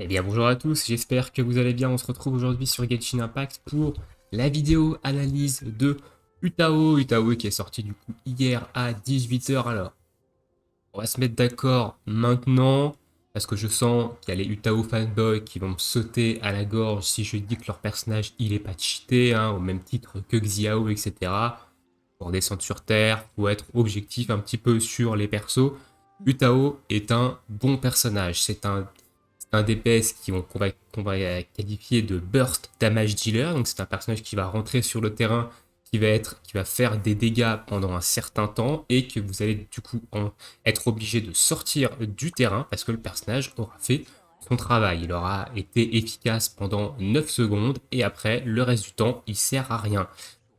Eh bien bonjour à tous, j'espère que vous allez bien. On se retrouve aujourd'hui sur Genshin Impact pour la vidéo analyse de Utao. Utao qui est sorti du coup hier à 18 h. Alors, on va se mettre d'accord maintenant parce que je sens qu'il y a les Utao fanboys qui vont me sauter à la gorge si je dis que leur personnage il est pas cheaté, hein, au même titre que Xiao, etc. Pour descendre sur Terre, ou être objectif un petit peu sur les persos. Utao est un bon personnage, c'est un DPS qu'on va qualifier de burst damage dealer. Donc c'est un personnage qui va rentrer sur le terrain, qui va faire des dégâts pendant un certain temps et que vous allez du coup être obligé de sortir du terrain parce que le personnage aura fait son travail. Il aura été efficace pendant 9 secondes et après le reste du temps il sert à rien.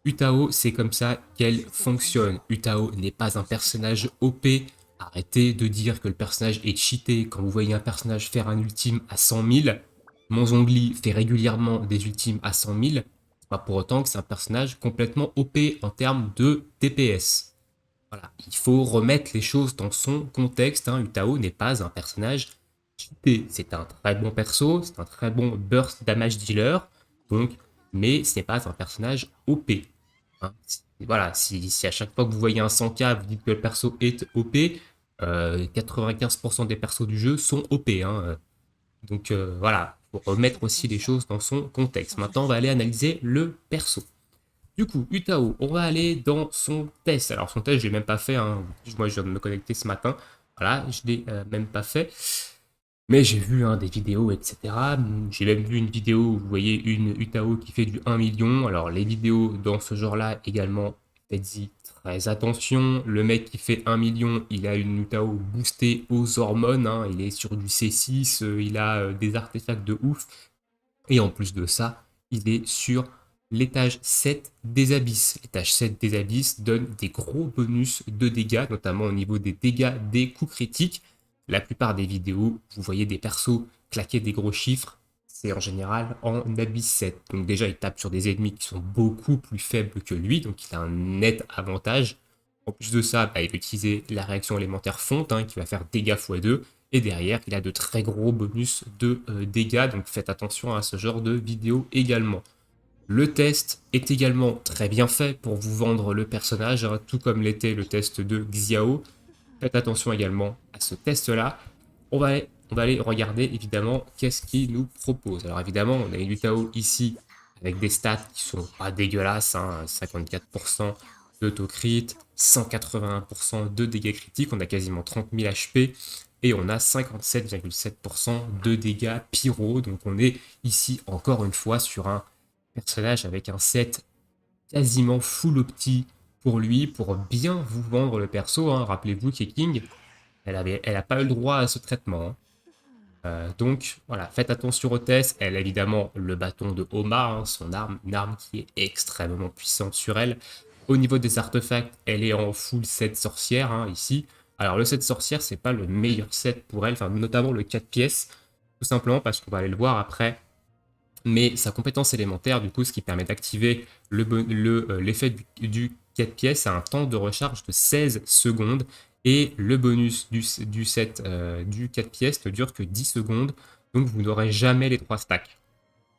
Utao, c'est comme ça qu'elle fonctionne. Utao n'est pas un personnage OP. Arrêtez de dire que le personnage est cheaté quand vous voyez un personnage faire un ultime à 100 000. Mon Zhongli fait régulièrement des ultimes à 100 000. C'est pas pour autant que c'est un personnage complètement OP en termes de DPS. Voilà, il faut remettre les choses dans son contexte, hein. Utao n'est pas un personnage cheaté. C'est un très bon perso, c'est un très bon burst damage dealer, donc, mais ce n'est pas un personnage OP. Hein. Voilà, si à chaque fois que vous voyez un 100k, vous dites que le perso est OP, 95% des persos du jeu sont OP. Hein. Donc voilà, il faut remettre aussi les choses dans son contexte. Maintenant, on va aller analyser le perso. Du coup, Utao, on va aller dans son test. Alors son test, je l'ai même pas fait, hein. Moi, je viens de me connecter ce matin. Voilà, je l'ai même pas fait. Mais j'ai vu, hein, des vidéos, etc. J'ai même vu une vidéo où vous voyez une Utao qui fait du 1 million. Alors les vidéos dans ce genre-là également, faites-y très attention. Le mec qui fait 1 million, il a une Utao boostée aux hormones, hein. Il est sur du C6, il a des artefacts de ouf. Et en plus de ça, il est sur l'étage 7 des abysses. L'étage 7 des abysses donne des gros bonus de dégâts, notamment au niveau des dégâts des coups critiques. La plupart des vidéos, vous voyez des persos claquer des gros chiffres, c'est en général en abyss 7. Donc déjà, il tape sur des ennemis qui sont beaucoup plus faibles que lui, donc il a un net avantage. En plus de ça, bah, il va utiliser la réaction élémentaire fonte, hein, qui va faire dégâts x2. Et derrière, il a de très gros bonus de dégâts, donc faites attention à ce genre de vidéo également. Le test est également très bien fait pour vous vendre le personnage, hein, tout comme l'était le test de Xiao. Faites attention également à ce test-là. On va aller regarder évidemment qu'est-ce qu'il nous propose. Alors évidemment, on a une Utao ici avec des stats qui sont pas dégueulasses, hein, 54% de taux crit, 181% de dégâts critiques, on a quasiment 30 000 HP et on a 57,7% de dégâts pyro. Donc on est ici encore une fois sur un personnage avec un set quasiment full opti pour lui, pour bien vous vendre le perso, hein. Rappelez-vous que King, elle a pas eu le droit à ce traitement, hein. Donc voilà, faites attention au test. Elle a évidemment le bâton de Oma, hein, son arme, une arme qui est extrêmement puissante sur elle. Au niveau des artefacts, elle est en full set sorcière, hein, ici. Alors le set sorcière, c'est pas le meilleur set pour elle, enfin notamment le 4 pièces, tout simplement parce qu'on va aller le voir après. Mais sa compétence élémentaire, du coup, ce qui permet d'activer l'effet du 4 pièces, a un temps de recharge de 16 secondes. Et le bonus du set du 4 pièces ne dure que 10 secondes. Donc vous n'aurez jamais les 3 stacks.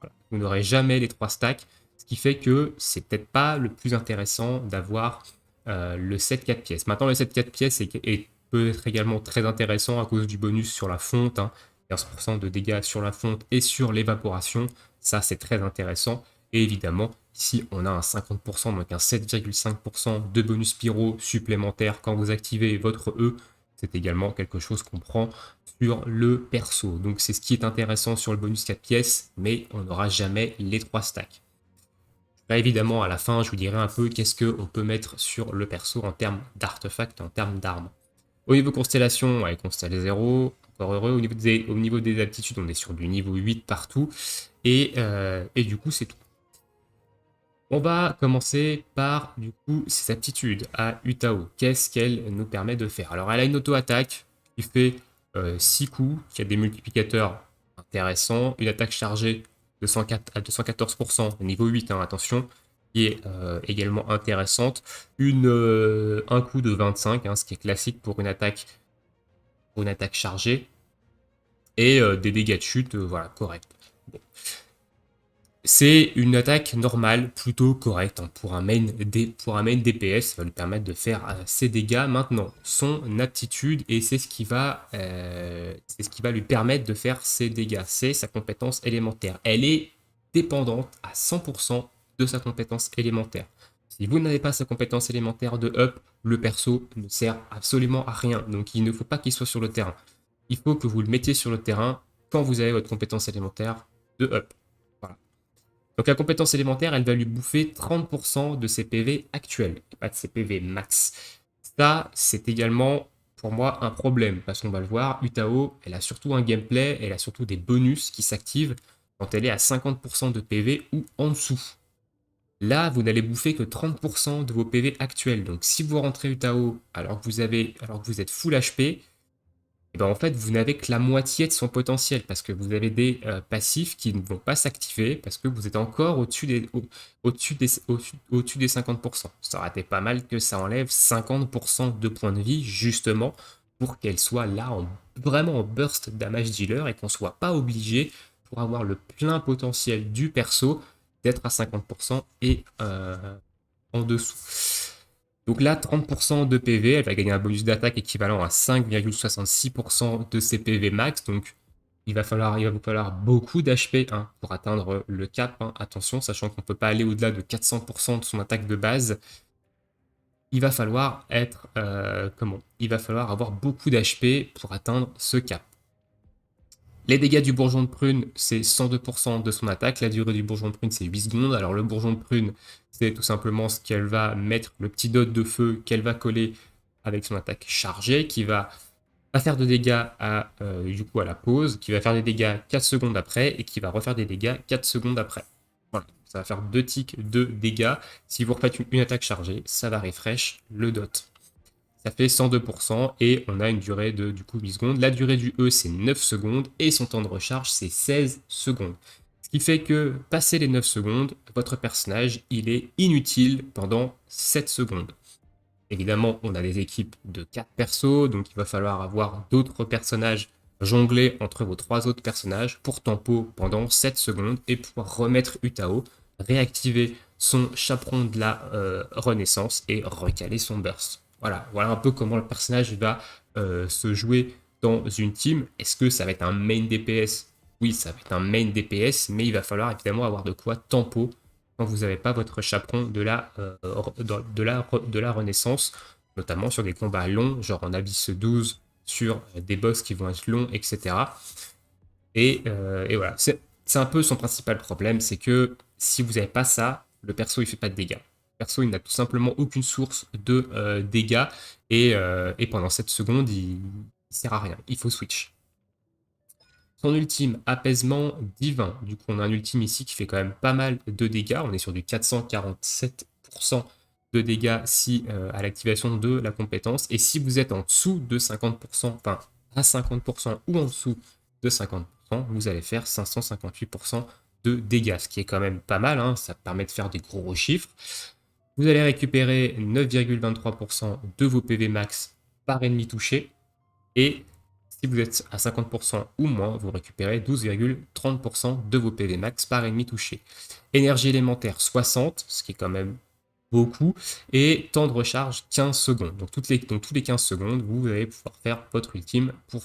Voilà. Vous n'aurez jamais les 3 stacks. Ce qui fait que c'est peut-être pas le plus intéressant d'avoir le set 4 pièces. Maintenant, le set 4 pièces peut être également très intéressant à cause du bonus sur la fonte, hein, 15% de dégâts sur la fonte et sur l'évaporation. Ça, c'est très intéressant. Et évidemment, ici, on a un 50%, donc un 7,5% de bonus pyro supplémentaire quand vous activez votre E. C'est également quelque chose qu'on prend sur le perso. Donc c'est ce qui est intéressant sur le bonus 4 pièces, mais on n'aura jamais les 3 stacks. Là, évidemment, à la fin, je vous dirai un peu qu'est-ce qu'on peut mettre sur le perso en termes d'artefacts, en termes d'armes. Au niveau constellation, ouais, constellé 0, encore heureux. Au niveau des aptitudes, on est sur du niveau 8 partout. Et du coup, c'est tout. On va commencer par, du coup, ses aptitudes à Utao. Qu'est-ce qu'elle nous permet de faire? Alors, elle a une auto-attaque qui fait 6 coups, qui a des multiplicateurs intéressants. Une attaque chargée de 104 à 214%, niveau 8, hein, attention, qui est également intéressante. Un coup de 25, hein, ce qui est classique pour une attaque chargée. et des dégâts de chute, voilà, corrects. Bon. C'est une attaque normale, plutôt correcte hein, pour un main DPS, ça va lui permettre de faire ses dégâts. Maintenant, son aptitude, et c'est ce qui va lui permettre de faire ses dégâts, c'est sa compétence élémentaire. Elle est dépendante à 100% de sa compétence élémentaire. Si vous n'avez pas sa compétence élémentaire de up, le perso ne sert absolument à rien. Donc il ne faut pas qu'il soit sur le terrain. Il faut que vous le mettiez sur le terrain quand vous avez votre compétence élémentaire de up. Voilà. Donc la compétence élémentaire, elle va lui bouffer 30% de ses PV actuels, et pas de ses PV max. Ça, c'est également pour moi un problème, parce qu'on va le voir, Utao, elle a surtout un gameplay, elle a surtout des bonus qui s'activent quand elle est à 50% de PV ou en dessous. Là, vous n'allez bouffer que 30% de vos PV actuels. Donc si vous rentrez Utao alors que vous êtes full HP, et ben en fait, vous n'avez que la moitié de son potentiel parce que vous avez des passifs qui ne vont pas s'activer parce que vous êtes encore au-dessus des 50%. Ça aurait été pas mal que ça enlève 50% de points de vie justement pour qu'elle soit là vraiment en burst damage dealer et qu'on soit pas obligé pour avoir le plein potentiel du perso d'être à 50% et en dessous. Donc là, 30% de PV, elle va gagner un bonus d'attaque équivalent à 5,66% de ses PV max. Donc il va vous falloir beaucoup d'HP hein, pour atteindre le cap. Hein. Attention, sachant qu'on ne peut pas aller au-delà de 400% de son attaque de base. Il va falloir Il va falloir avoir beaucoup d'HP pour atteindre ce cap. Les dégâts du bourgeon de prune, c'est 102% de son attaque. La durée du bourgeon de prune, c'est 8 secondes. Alors le bourgeon de prune, c'est tout simplement ce qu'elle va mettre, le petit dot de feu qu'elle va coller avec son attaque chargée, qui va pas faire de dégâts du coup à la pause, qui va faire des dégâts 4 secondes après, et qui va refaire des dégâts 4 secondes après. Voilà, ça va faire 2 ticks de dégâts. Si vous refaites une attaque chargée, ça va refresh le dot. Ça fait 102% et on a une durée de du coup 8 secondes. La durée du E c'est 9 secondes et son temps de recharge c'est 16 secondes. Ce qui fait que passé les 9 secondes, votre personnage il est inutile pendant 7 secondes. Évidemment, on a des équipes de 4 persos, donc il va falloir avoir d'autres personnages jongler entre vos 3 autres personnages pour tempo pendant 7 secondes et pouvoir remettre Utao, réactiver son chaperon de la renaissance et recaler son burst. Voilà un peu comment le personnage va se jouer dans une team. Est-ce que ça va être un main DPS? Oui, ça va être un main DPS, mais il va falloir évidemment avoir de quoi tempo quand vous n'avez pas votre chaperon de la renaissance, notamment sur des combats longs, genre en Abyss 12, sur des boss qui vont être longs, etc. Et voilà, c'est un peu son principal problème, c'est que si vous n'avez pas ça, le perso il fait pas de dégâts. Le perso il n'a tout simplement aucune source de dégâts et pendant 7 secondes il sert à rien, il faut switch. Son ultime, apaisement divin. Du coup, on a un ultime ici qui fait quand même pas mal de dégâts. On est sur du 447% de dégâts si à l'activation de la compétence. Et si vous êtes en dessous de 50%, enfin à 50% ou en dessous de 50%, vous allez faire 558% de dégâts. Ce qui est quand même pas mal, hein. Ça permet de faire des gros chiffres. Vous allez récupérer 9,23% de vos PV max par ennemi touché. Et si vous êtes à 50% ou moins, vous récupérez 12,30% de vos PV max par ennemi touché. Énergie élémentaire 60, ce qui est quand même beaucoup, et temps de recharge 15 secondes. Donc tous les 15 secondes, vous allez pouvoir faire votre ultime pour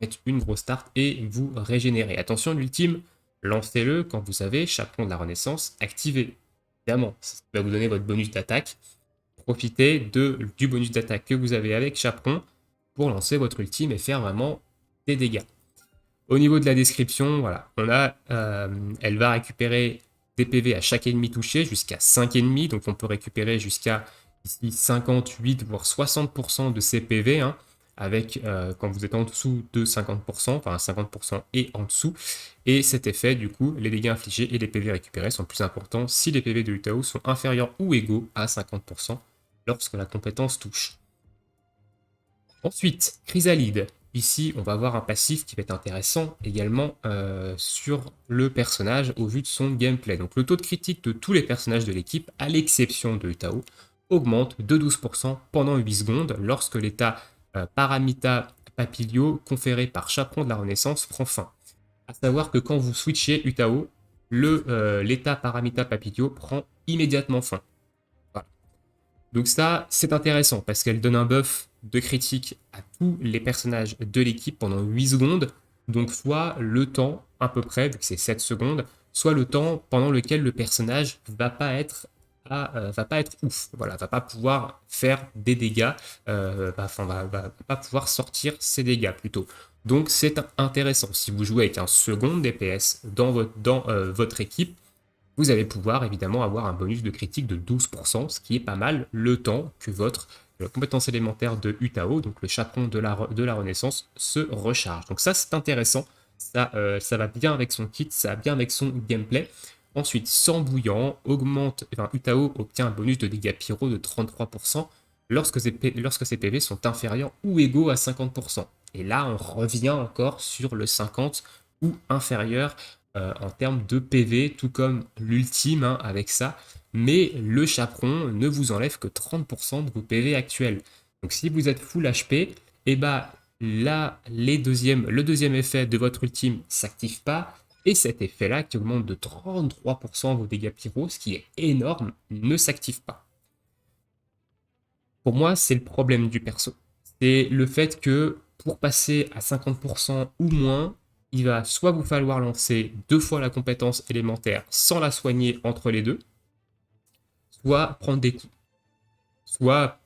mettre une grosse start et vous régénérer. Attention, l'ultime, lancez-le quand vous avez chaperon de la renaissance activé. Évidemment, ça va vous donner votre bonus d'attaque. Profitez du bonus d'attaque que vous avez avec chaperon pour lancer votre ultime et faire vraiment des dégâts. Au niveau de la description, voilà, elle va récupérer des PV à chaque ennemi touché jusqu'à 5 ennemis, donc on peut récupérer jusqu'à ici 58 voire 60% de ces PV, hein, avec quand vous êtes en dessous de 50%, enfin 50% et en dessous, et cet effet, du coup, les dégâts infligés et les PV récupérés sont plus importants si les PV de Utao sont inférieurs ou égaux à 50% lorsque la compétence touche. Ensuite, Chrysalide. Ici, on va avoir un passif qui va être intéressant également sur le personnage au vu de son gameplay. Donc le taux de critique de tous les personnages de l'équipe, à l'exception de Utao, augmente de 12% pendant 8 secondes lorsque l'état Paramita Papilio conféré par Chaperon de la Renaissance prend fin. À savoir que quand vous switchez Utao, l'état Paramita Papilio prend immédiatement fin. Voilà. Donc ça, c'est intéressant parce qu'elle donne un buff de critique à tous les personnages de l'équipe pendant 8 secondes. Donc soit le temps à peu près, vu que c'est 7 secondes, soit le temps pendant lequel le personnage va pas être ouf, voilà, va pas pouvoir faire des dégâts, va pas pouvoir sortir ses dégâts plutôt. Donc c'est intéressant. Si vous jouez avec un second DPS dans votre équipe, vous allez pouvoir évidemment avoir un bonus de critique de 12%, ce qui est pas mal le temps que votre compétence élémentaire de Utao, donc le chaperon de la Renaissance, se recharge. Donc ça c'est intéressant, ça va bien avec son kit, ça va bien avec son gameplay. Ensuite, sang bouillant, Utao obtient un bonus de dégâts pyro de 33% lorsque ses PV sont inférieurs ou égaux à 50%. Et là, on revient encore sur le 50 ou inférieur en termes de PV, tout comme l'ultime avec ça. Mais le chaperon ne vous enlève que 30% de vos PV actuels. Donc si vous êtes full HP, et bah là, le deuxième effet de votre ultime s'active pas. Et cet effet-là, qui augmente de 33% vos dégâts pyro, ce qui est énorme, ne s'active pas. Pour moi, c'est le problème du perso. C'est le fait que pour passer à 50% ou moins, il va soit vous falloir lancer 2 fois la compétence élémentaire sans la soigner entre les deux, soit prendre des coups. Soit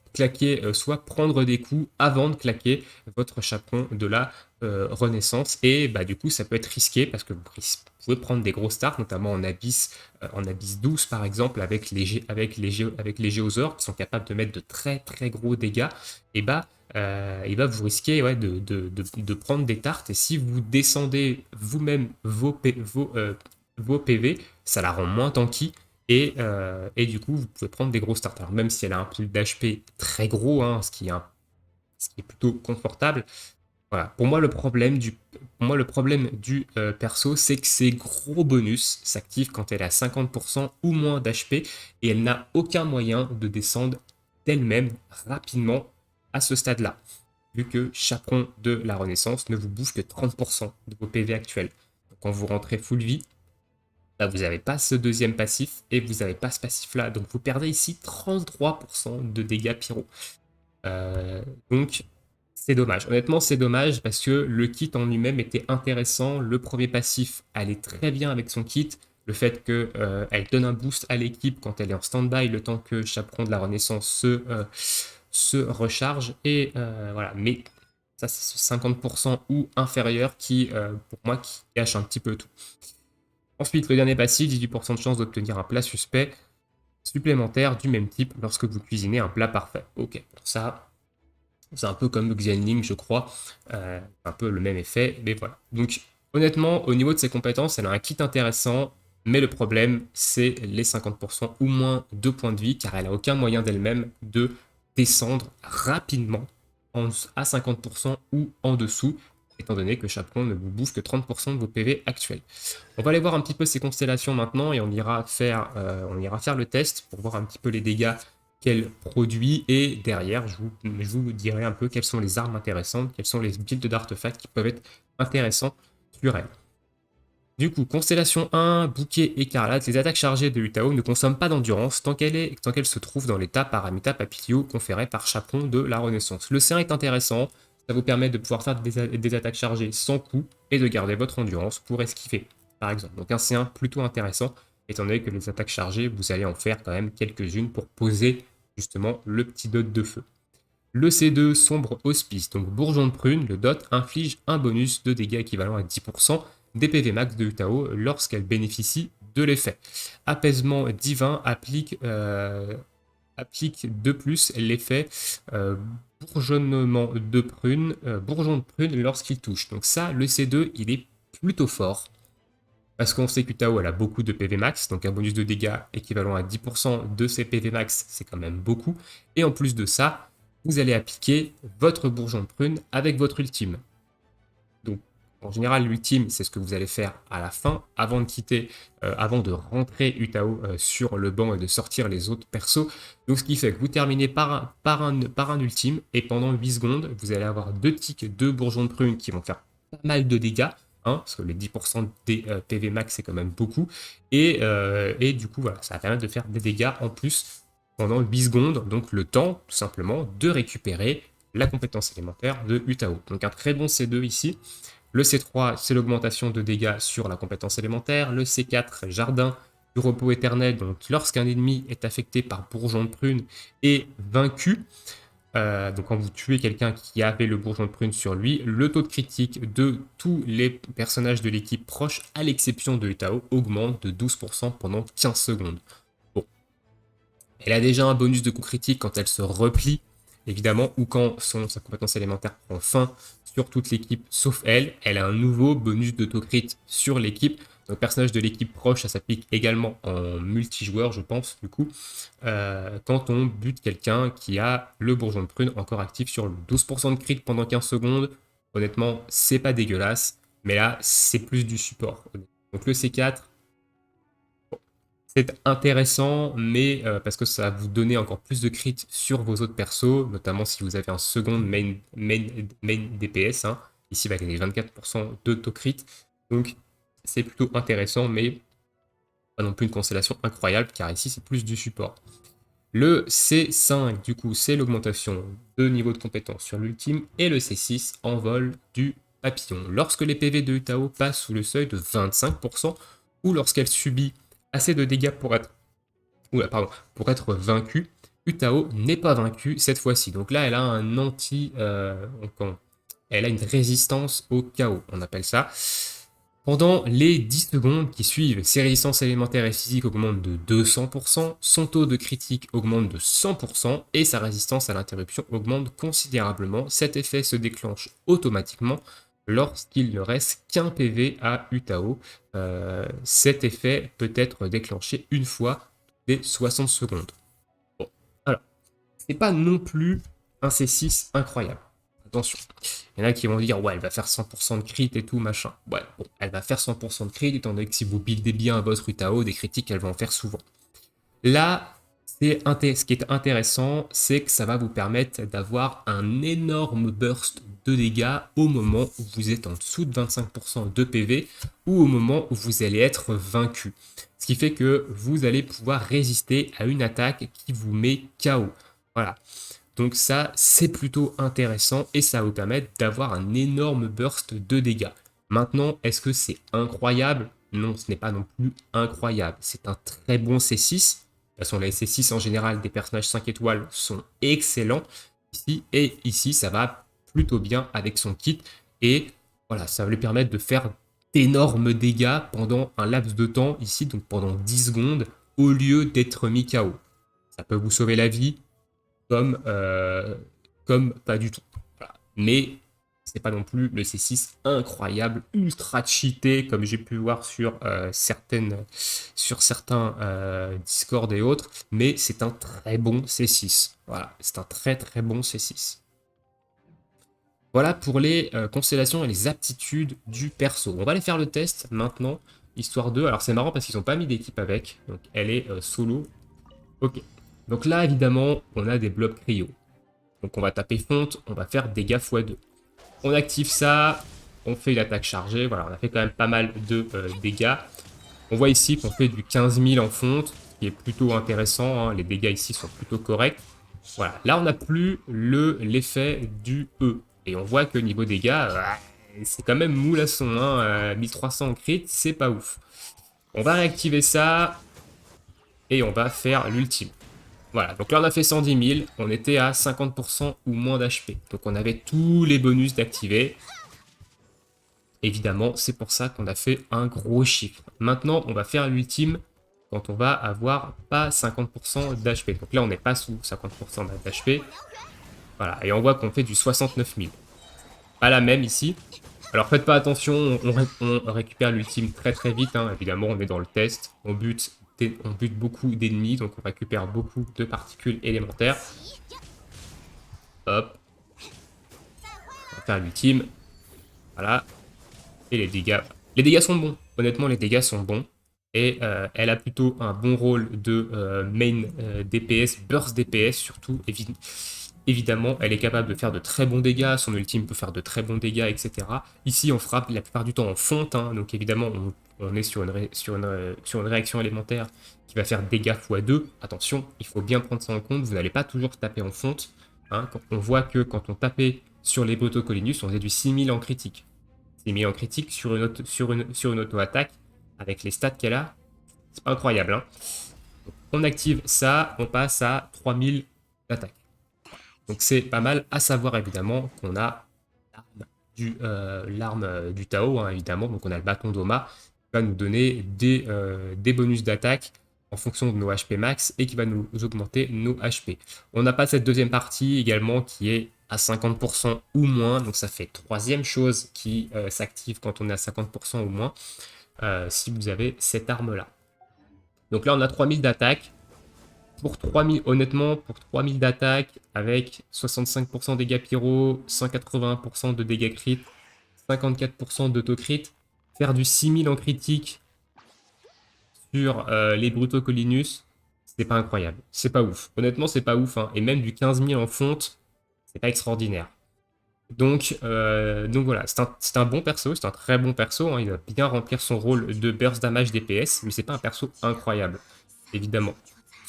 prendre des coups avant de claquer votre chaperon de la Renaissance. Et bah, du coup, ça peut être risqué parce que vous pouvez prendre des gros starts, notamment en Abyss 12 par exemple, avec les Géosaures qui sont capables de mettre de très très gros dégâts. Et bah, vous risquez de prendre des tartes. Et si vous descendez vous-même vos PV, ça la rend moins tanky. Et du coup, vous pouvez prendre des gros starts. Alors, même si elle a un pool d'HP très gros, ce qui est plutôt confortable. Voilà. Pour moi, le problème du perso, c'est que ses gros bonus s'activent quand elle a 50% ou moins d'HP et elle n'a aucun moyen de descendre d'elle-même rapidement à ce stade-là, vu que Chaperon de la Renaissance ne vous bouffe que 30% de vos PV actuels. Donc, quand vous rentrez full vie, bah, vous n'avez pas ce deuxième passif et vous n'avez pas ce passif-là. Donc vous perdez ici 33% de dégâts pyro. Donc c'est dommage. Honnêtement, c'est dommage parce que le kit en lui-même était intéressant. Le premier passif allait très bien avec son kit. Le fait qu'elle donne un boost à l'équipe quand elle est en stand-by, le temps que Chaperon de la Renaissance se recharge. Et voilà. Mais ça, c'est ce 50% ou inférieur qui, pour moi, qui gâche un petit peu tout. Ensuite, le dernier passif, 18% de chance d'obtenir un plat suspect supplémentaire du même type lorsque vous cuisinez un plat parfait. Ok, pour ça, c'est un peu comme le Xianling, je crois, un peu le même effet, mais voilà. Donc, honnêtement, au niveau de ses compétences, elle a un kit intéressant, mais le problème, c'est les 50% ou moins de points de vie, car elle n'a aucun moyen d'elle-même de descendre rapidement à 50% ou en dessous, étant donné que Chaperon ne vous bouffe que 30% de vos PV actuels. On va aller voir un petit peu ces constellations maintenant et on ira faire le test pour voir un petit peu les dégâts qu'elle produit et derrière je vous dirai un peu quelles sont les armes intéressantes, quels sont les builds d'artefacts qui peuvent être intéressants sur elle. Du coup, constellation 1, bouquet écarlate, les attaques chargées de Utao ne consomment pas d'endurance tant qu'elle se trouve dans l'état Paramita Papilio conféré par Chaperon de la Renaissance. Le C1 est intéressant, ça vous permet de pouvoir faire des attaques chargées sans coup et de garder votre endurance pour esquiver, par exemple. Donc un C1 plutôt intéressant, étant donné que les attaques chargées, vous allez en faire quand même quelques-unes pour poser justement le petit dot de feu. Le C2, sombre hospice, donc bourgeon de prune, le dot inflige un bonus de dégâts équivalent à 10% des PV max de Utao lorsqu'elle bénéficie de l'effet. Apaisement divin applique de plus l'effet bourgeonnement de prune, bourgeon de prune lorsqu'il touche. Donc ça, le C2, il est plutôt fort. Parce qu'on sait qu'Utao, elle a beaucoup de PV max, donc un bonus de dégâts équivalent à 10% de ses PV max, c'est quand même beaucoup. Et en plus de ça, vous allez appliquer votre bourgeon de prune avec votre ultime. Donc En général, l'ultime, c'est ce que vous allez faire à la fin, avant de quitter, avant de rentrer Utao sur le banc et de sortir les autres persos. Donc ce qui fait que vous terminez par un ultime, et pendant 8 secondes, vous allez avoir 2 tics, 2 bourgeons de prune qui vont faire pas mal de dégâts, hein, parce que les 10% des PV max, c'est quand même beaucoup. Et du coup, voilà, ça va permettre de faire des dégâts en plus pendant 8 secondes, donc le temps, tout simplement, de récupérer la compétence élémentaire de Utao. Donc un très bon C2 ici. Le C3, c'est l'augmentation de dégâts sur la compétence élémentaire. Le C4, jardin du repos éternel. Donc lorsqu'un ennemi est affecté par bourgeon de prune et vaincu, donc quand vous tuez quelqu'un qui avait le bourgeon de prune sur lui, le taux de critique de tous les personnages de l'équipe proche, à l'exception de Utao, augmente de 12% pendant 15 secondes. Bon. Elle a déjà un bonus de coup critique quand elle se replie, évidemment, ou quand sa compétence élémentaire prend fin sur toute l'équipe, sauf elle. Elle a un nouveau bonus d'autocrit sur l'équipe. Donc, personnage de l'équipe proche, ça s'applique également en multijoueur, je pense, du coup, quand on bute quelqu'un qui a le bourgeon de prune encore actif sur le 12% de crit pendant 15 secondes. Honnêtement, c'est pas dégueulasse, mais là, c'est plus du support. Donc, le C4, c'est intéressant, mais parce que ça va vous donner encore plus de crit sur vos autres persos, notamment si vous avez un second main DPS, hein, ici avec les 24% d'autocrit. Donc c'est plutôt intéressant, mais pas non plus une constellation incroyable, car ici c'est plus du support. Le C5, du coup, c'est l'augmentation de niveau de compétence sur l'ultime, et le C6, envol du papillon. Lorsque les PV de Utao passent sous le seuil de 25%, ou lorsqu'elle subit assez de dégâts pour être vaincue, Utao n'est pas vaincue cette fois-ci. Donc là, elle a un elle a une résistance au chaos, on appelle ça. Pendant les 10 secondes qui suivent, ses résistances élémentaires et physiques augmentent de 200%, son taux de critique augmente de 100% et sa résistance à l'interruption augmente considérablement. Cet effet se déclenche automatiquement lorsqu'il ne reste qu'un PV à Utao. Cet effet peut être déclenché une fois toutes les 60 secondes. Bon, alors, c'est pas non plus un C6 incroyable. Attention, il y en a qui vont dire, ouais, elle va faire 100% de crit et tout, machin. Ouais, bon, elle va faire 100% de crit, étant donné que si vous buildez bien votre Utao, des critiques, elle va en faire souvent. Là, ce qui est intéressant, c'est que ça va vous permettre d'avoir un énorme burst de dégâts au moment où vous êtes en dessous de 25% de PV ou au moment où vous allez être vaincu. Ce qui fait que vous allez pouvoir résister à une attaque qui vous met KO. Voilà. Donc ça, c'est plutôt intéressant et ça va vous permettre d'avoir un énorme burst de dégâts. Maintenant, est-ce que c'est incroyable? Non, ce n'est pas non plus incroyable. C'est un très bon C6. De toute façon, les C6 en général des personnages 5 étoiles sont excellents ici. Et ici, ça va plutôt bien avec son kit. Et voilà, ça va lui permettre de faire d'énormes dégâts pendant un laps de temps ici, donc pendant 10 secondes, au lieu d'être mis KO. Ça peut vous sauver la vie, comme pas du tout. Voilà. Mais c'est pas non plus le C6 incroyable, ultra cheaté, comme j'ai pu voir sur, certains Discord et autres, mais c'est un très bon C6. Voilà, c'est un très très bon C6. Voilà pour les constellations et les aptitudes du perso. On va aller faire le test maintenant, histoire de... Alors c'est marrant parce qu'ils n'ont pas mis d'équipe avec, donc elle est solo. Ok. Donc là, évidemment, on a des blobs cryo. Donc on va taper fonte, on va faire dégâts x2. On active ça, on fait l'attaque chargée. Voilà, on a fait quand même pas mal de dégâts. On voit ici qu'on fait du 15 000 en fonte, ce qui est plutôt intéressant. Hein. Les dégâts ici sont plutôt corrects. Voilà, là on n'a plus l'effet du E. Et on voit que niveau dégâts, c'est quand même moulasson. Hein. 1300 en crit, c'est pas ouf. On va réactiver ça et on va faire l'ultime. Voilà, donc là on a fait 110 000, on était à 50% ou moins d'HP. Donc on avait tous les bonus d'activer. Évidemment, c'est pour ça qu'on a fait un gros chiffre. Maintenant, on va faire l'ultime quand on va avoir pas 50% d'HP. Donc là, on n'est pas sous 50% d'HP. Voilà, et on voit qu'on fait du 69 000. Pas la même ici. Alors faites pas attention, on récupère l'ultime très très vite. Hein. Évidemment, on est dans le test. On bute beaucoup d'ennemis, donc on récupère beaucoup de particules élémentaires. Hop. On va faire l'ultime. Voilà. Et les dégâts sont bons. Honnêtement, les dégâts sont bons. Et elle a plutôt un bon rôle de main DPS, burst DPS surtout. Évidemment, elle est capable de faire de très bons dégâts, son ultime peut faire de très bons dégâts, etc. Ici, on frappe la plupart du temps en fonte, hein, donc évidemment, on est sur une réaction élémentaire qui va faire dégâts x2. Attention, il faut bien prendre ça en compte, vous n'allez pas toujours taper en fonte. Hein. On voit que quand on tapait sur les Botocolinus, on faisait du 6000 en critique. 6000 en critique sur une auto-attaque, avec les stats qu'elle a, c'est pas incroyable. Hein. On active ça, on passe à 3000 d'attaque. Donc c'est pas mal, à savoir évidemment qu'on a l'arme du Tao, hein, évidemment, donc on a le bâton d'Oma, qui va nous donner des bonus d'attaque en fonction de nos HP max et qui va nous augmenter nos HP. On n'a pas cette deuxième partie également qui est à 50% ou moins, donc ça fait troisième chose qui s'active quand on est à 50% ou moins, si vous avez cette arme-là. Donc là on a 3000 d'attaque. Pour 3000, honnêtement, pour 3000 d'attaque, avec 65% dégâts pyro, 181% de dégâts crit, 54% d'autocrit, faire du 6000 en critique sur les Brutocolinus, c'est pas incroyable. C'est pas ouf. Honnêtement, c'est pas ouf. Hein. Et même du 15 000 en fonte, c'est pas extraordinaire. Donc voilà, c'est un bon perso, c'est un très bon perso. Hein. Il va bien remplir son rôle de burst damage DPS, mais c'est pas un perso incroyable, évidemment.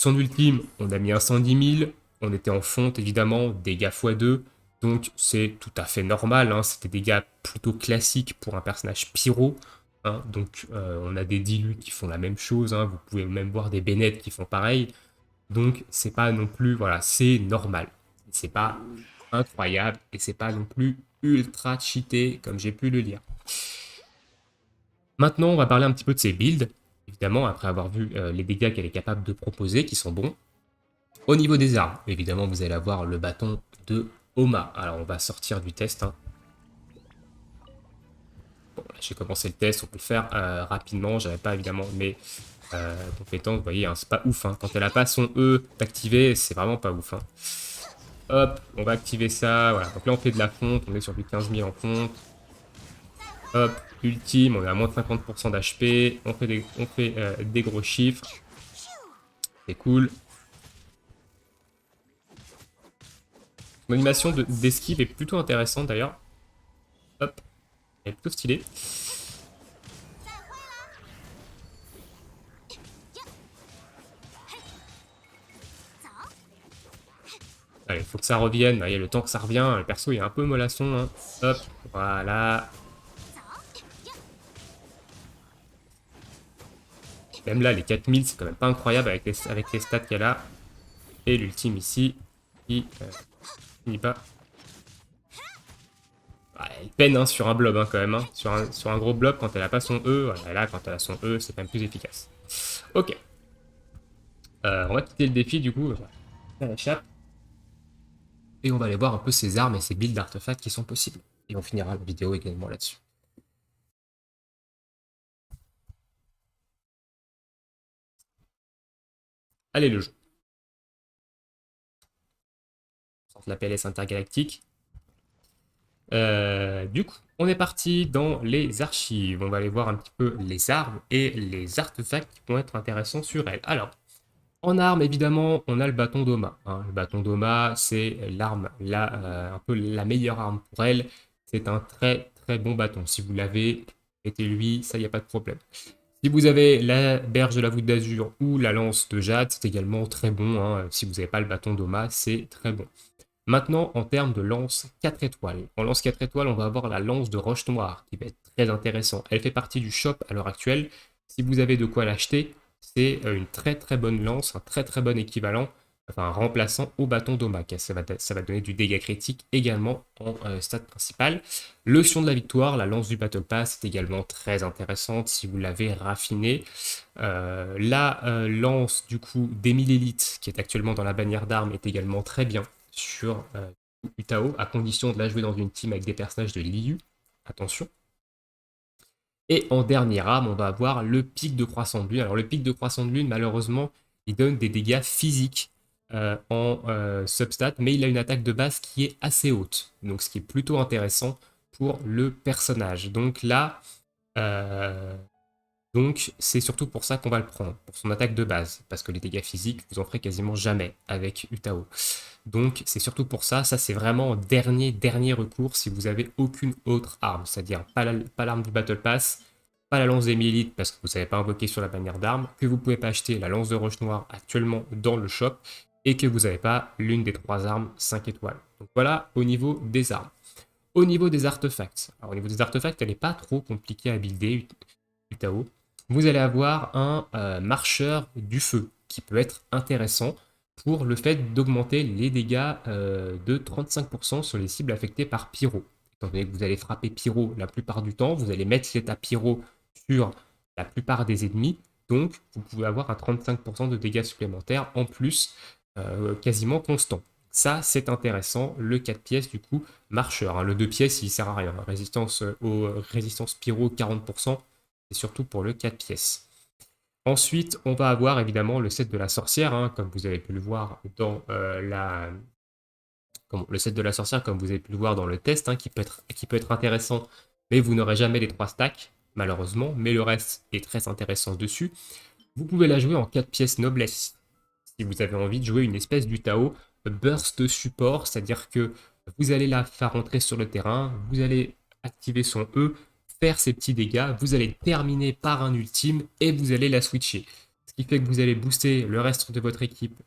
Son ultime, on a mis un 110 000, on était en fonte évidemment, dégâts x2, donc c'est tout à fait normal, hein, c'est des dégâts plutôt classiques pour un personnage pyro, hein, donc on a des dilus qui font la même chose, hein, vous pouvez même voir des Bennett qui font pareil, donc c'est pas non plus, voilà, c'est normal, c'est pas incroyable et c'est pas non plus ultra cheaté comme j'ai pu le lire. Maintenant, on va parler un petit peu de ses builds, évidemment, après avoir vu les dégâts qu'elle est capable de proposer, qui sont bons. Au niveau des armes, évidemment, vous allez avoir le bâton de Oma. Alors, on va sortir du test. Hein. Bon, là, j'ai commencé le test, on peut le faire rapidement. J'avais pas évidemment mes compétences. Vous voyez, hein, c'est pas ouf. Hein. Quand elle a pas son E d'activer, c'est vraiment pas ouf. Hein. Hop, on va activer ça. Voilà. Donc là, on fait de la fonte. On est sur du 15 000 en fonte. Hop, ultime, on est à moins de 50% d'HP. On fait des gros chiffres. C'est cool. L'animation d'esquive est plutôt intéressante d'ailleurs. Hop, elle est plutôt stylée. Allez, il faut que ça revienne. Il y a le temps que ça revient. Le perso il est un peu mollasson. Hein. Hop, voilà. Même là, les 4000, c'est quand même pas incroyable avec les stats qu'elle a. Et l'ultime ici, qui finit pas. Elle peine hein, sur un blob hein, quand même. Hein. Sur un gros blob, quand elle a pas son E, voilà, là, quand elle a son E, c'est quand même plus efficace. Ok. On va quitter le défi du coup. Elle échappe. Et on va aller voir un peu ses armes et ses builds d'artefacts qui sont possibles. Et on finira la vidéo également là-dessus. Allez, le jeu. On sort la PLS intergalactique. Du coup, on est parti dans les archives. On va aller voir un petit peu les armes et les artefacts qui vont être intéressants sur elle. Alors, en armes, évidemment, on a le bâton d'Oma. Hein. Le bâton d'Oma, c'est l'arme, un peu la meilleure arme pour elle. C'est un très très bon bâton. Si vous l'avez, mettez-lui, ça, il n'y a pas de problème. Si vous avez la berge de la voûte d'azur ou la lance de jade, c'est également très bon. Hein. Si vous n'avez pas le bâton d'Oma, c'est très bon. Maintenant, en termes de lance 4 étoiles. En lance 4 étoiles, on va avoir la lance de roche noire, qui va être très intéressant. Elle fait partie du shop à l'heure actuelle. Si vous avez de quoi l'acheter, c'est une très très bonne lance, un très très bon équivalent, enfin un remplaçant au bâton d'Omak. Ça va donner du dégât critique également en stade principal. Le Sion de la victoire, la lance du Battle Pass, est également très intéressante si vous l'avez raffinée. La lance du coup d'Emile Elite, qui est actuellement dans la bannière d'armes, est également très bien sur Utao, à condition de la jouer dans une team avec des personnages de Liu. Attention. Et en dernière arme, on va avoir le pic de croissant de lune. Alors le pic de croissant de lune, malheureusement, il donne des dégâts physiques en substat, mais il a une attaque de base qui est assez haute. Donc ce qui est plutôt intéressant pour le personnage. Donc là, euh, donc c'est surtout pour ça qu'on va le prendre, pour son attaque de base, parce que les dégâts physiques, vous en ferez quasiment jamais avec Utao. Donc c'est surtout pour ça, ça c'est vraiment dernier recours si vous avez aucune autre arme, c'est-à-dire pas l'arme du Battle Pass, pas la lance des Myélites parce que vous ne savez pas invoquer sur la bannière d'armes, que vous ne pouvez pas acheter la lance de roche noire actuellement dans le shop, et que vous n'avez pas l'une des 3 armes 5 étoiles. Donc voilà au niveau des armes. Au niveau des artefacts, alors au niveau des artefacts, elle n'est pas trop compliquée à builder, Utao. Vous allez avoir un marcheur du feu qui peut être intéressant pour le fait d'augmenter les dégâts de 35% sur les cibles affectées par pyro. Étant donné que vous allez frapper pyro la plupart du temps, vous allez mettre l'état pyro sur la plupart des ennemis, donc vous pouvez avoir un 35% de dégâts supplémentaires en plus, quasiment constant. Ça, c'est intéressant. Le 4 pièces, du coup, marcheur. Hein. Le 2 pièces, il sert à rien. Résistance, résistance pyro 40%, c'est surtout pour le 4 pièces. Ensuite, on va avoir évidemment le set de la sorcière, hein, comme vous avez pu le voir dans le set de la sorcière, comme vous avez pu le voir dans le test, hein, qui peut être intéressant, mais vous n'aurez jamais les 3 stacks, malheureusement, mais le reste est très intéressant dessus. Vous pouvez la jouer en 4 pièces noblesse, si vous avez envie de jouer une espèce d'Utao burst support, c'est-à-dire que vous allez la faire rentrer sur le terrain, vous allez activer son E, faire ses petits dégâts, vous allez terminer par un ultime et vous allez la switcher. Ce qui fait que vous allez booster le reste de votre équipe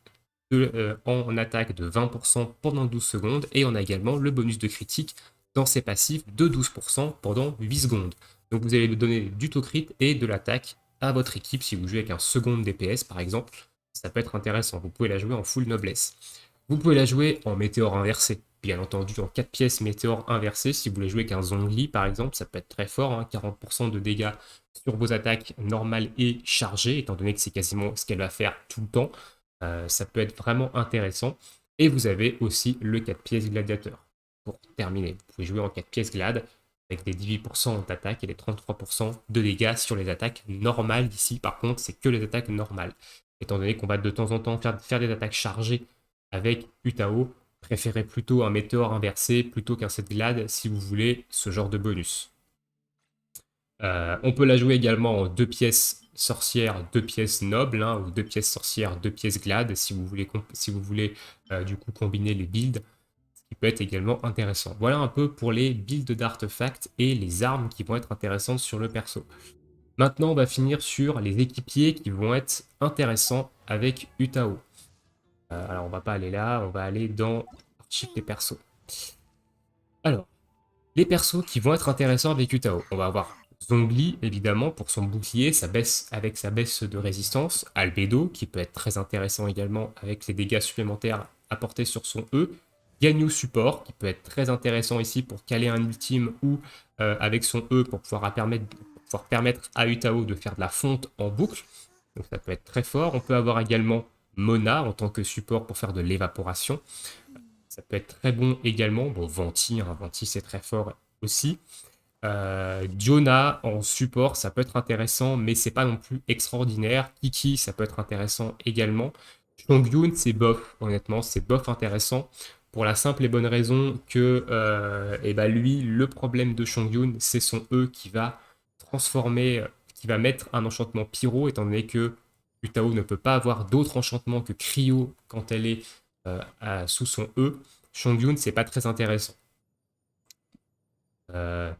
en attaque de 20% pendant 12 secondes et on a également le bonus de critique dans ses passifs de 12% pendant 8 secondes. Donc vous allez donner du taux crit et de l'attaque à votre équipe si vous jouez avec un second DPS par exemple. Ça peut être intéressant, vous pouvez la jouer en full noblesse. Vous pouvez la jouer en météore inversé, bien entendu en 4 pièces météore inversé. Si vous voulez jouer avec un Zhongli par exemple, ça peut être très fort, hein, 40% de dégâts sur vos attaques normales et chargées, étant donné que c'est quasiment ce qu'elle va faire tout le temps. Ça peut être vraiment intéressant. Et vous avez aussi le 4 pièces gladiateur. Pour terminer, vous pouvez jouer en 4 pièces glad avec des 18% d'attaque et des 33% de dégâts sur les attaques normales. Ici, par contre, c'est que les attaques normales. Étant donné qu'on va de temps en temps faire des attaques chargées avec Utao, préférez plutôt un météore inversé plutôt qu'un set glad si vous voulez ce genre de bonus. On peut la jouer également en 2 pièces sorcières, 2 pièces nobles, hein, ou 2 pièces sorcières, 2 pièces glad, si vous voulez du coup combiner les builds, ce qui peut être également intéressant. Voilà un peu pour les builds d'artefacts et les armes qui vont être intéressantes sur le perso. Maintenant, on va finir sur les équipiers qui vont être intéressants avec Utao. Alors, on va pas aller là, on va aller dans Archive des persos. Alors, les persos qui vont être intéressants avec Utao. On va avoir Zhongli, évidemment, pour son bouclier, avec sa baisse de résistance. Albedo, qui peut être très intéressant également avec les dégâts supplémentaires apportés sur son E. Ganyu Support, qui peut être très intéressant ici pour caler un ultime ou avec son E pour pouvoir permettre à Utao de faire de la fonte en boucle. Donc ça peut être très fort. On peut avoir également Mona en tant que support pour faire de l'évaporation. Ça peut être très bon également. Bon, Venti, hein, Venti c'est très fort aussi. Jonah en support, ça peut être intéressant, mais c'est pas non plus extraordinaire. Kiki, ça peut être intéressant également. Chongyun, c'est bof, honnêtement, c'est bof intéressant. Pour la simple et bonne raison que lui, le problème de Chongyun, c'est son E qui va transformer, qui va mettre un enchantement pyro, étant donné que Utao ne peut pas avoir d'autre enchantement que Cryo quand elle est sous son E. Chongyun, c'est pas très intéressant.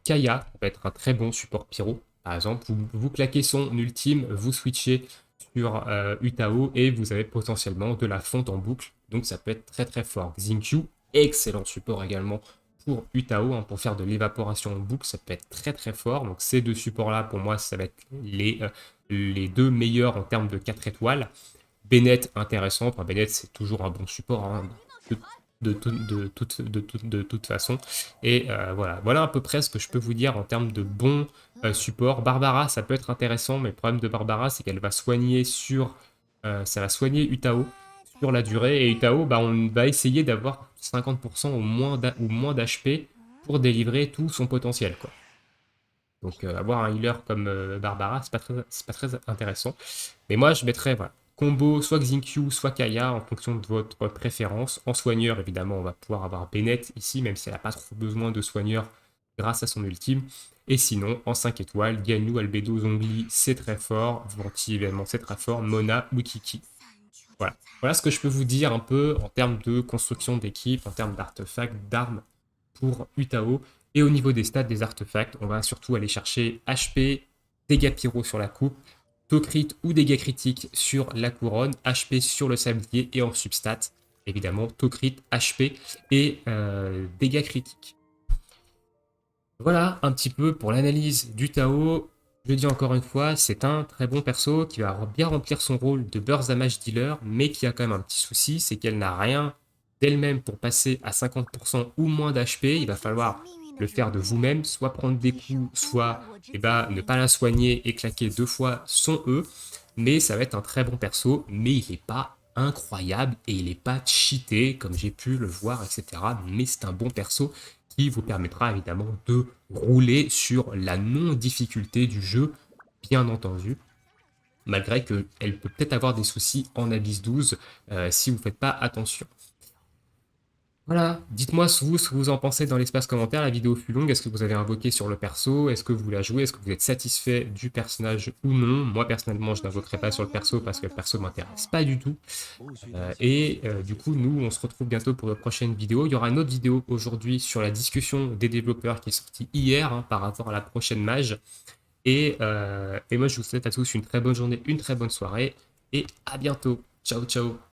Kaya peut être un très bon support pyro. Par exemple, vous claquez son ultime, vous switchez sur Utao et vous avez potentiellement de la fonte en boucle. Donc ça peut être très très fort. Xingqiu, excellent support également pour Utao, hein, pour faire de l'évaporation en boucle, ça peut être très très fort. Donc ces deux supports-là, pour moi, ça va être les deux meilleurs en termes de 4 étoiles. Bennett, intéressant. Enfin, Bennett, c'est toujours un bon support, hein, de toute façon. Et voilà à peu près ce que je peux vous dire en termes de bons supports. Barbara, ça peut être intéressant, mais le problème de Barbara, c'est qu'elle va soigner ça va soigner Utao sur la durée. Et Utao, on va essayer d'avoir 50% ou moins d'HP pour délivrer tout son potentiel, quoi. Donc avoir un healer comme Barbara, c'est pas très intéressant. Mais moi, je mettrais combo soit Xingqiu, soit Kaya en fonction de votre préférence. En soigneur, évidemment, on va pouvoir avoir Bennett ici, même si elle n'a pas trop besoin de soigneur. grâce à son ultime. Et sinon, en 5 étoiles, Ganyu, Albedo, Zhongli, c'est très fort. Venti également, c'est très fort. Mona ou Kiki. Voilà. Voilà ce que je peux vous dire un peu en termes de construction d'équipe, en termes d'artefacts, d'armes pour Utao. Et au niveau des stats des artefacts, on va surtout aller chercher HP, dégâts pyro sur la coupe, taux crit ou dégâts critiques sur la couronne, HP sur le sablier et en substat, évidemment, taux crit, HP et dégâts critiques. Voilà un petit peu pour l'analyse du Tao. Je le dis encore une fois, c'est un très bon perso qui va bien remplir son rôle de burst damage dealer, mais qui a quand même un petit souci, c'est qu'elle n'a rien d'elle-même pour passer à 50% ou moins d'HP. Il va falloir le faire de vous-même, soit prendre des coups, soit ne pas la soigner et claquer 2 fois son E. Mais ça va être un très bon perso, mais il n'est pas incroyable et il n'est pas cheaté comme j'ai pu le voir, etc. Mais c'est un bon perso qui vous permettra évidemment de rouler sur la non-difficulté du jeu, bien entendu, malgré qu'elle peut peut-être avoir des soucis en Abyss 12 si vous ne faites pas attention. Voilà, dites-moi ce que vous en pensez dans l'espace commentaire, la vidéo fut longue, est-ce que vous avez invoqué sur le perso, est-ce que vous la jouez, est-ce que vous êtes satisfait du personnage ou non? Moi personnellement je n'invoquerai pas sur le perso parce que le perso ne m'intéresse pas du tout. Du coup nous on se retrouve bientôt pour de prochaines vidéos. Il y aura une autre vidéo aujourd'hui sur la discussion des développeurs qui est sortie hier par rapport à la prochaine mage. Et moi je vous souhaite à tous une très bonne journée, une très bonne soirée et à bientôt. Ciao ciao.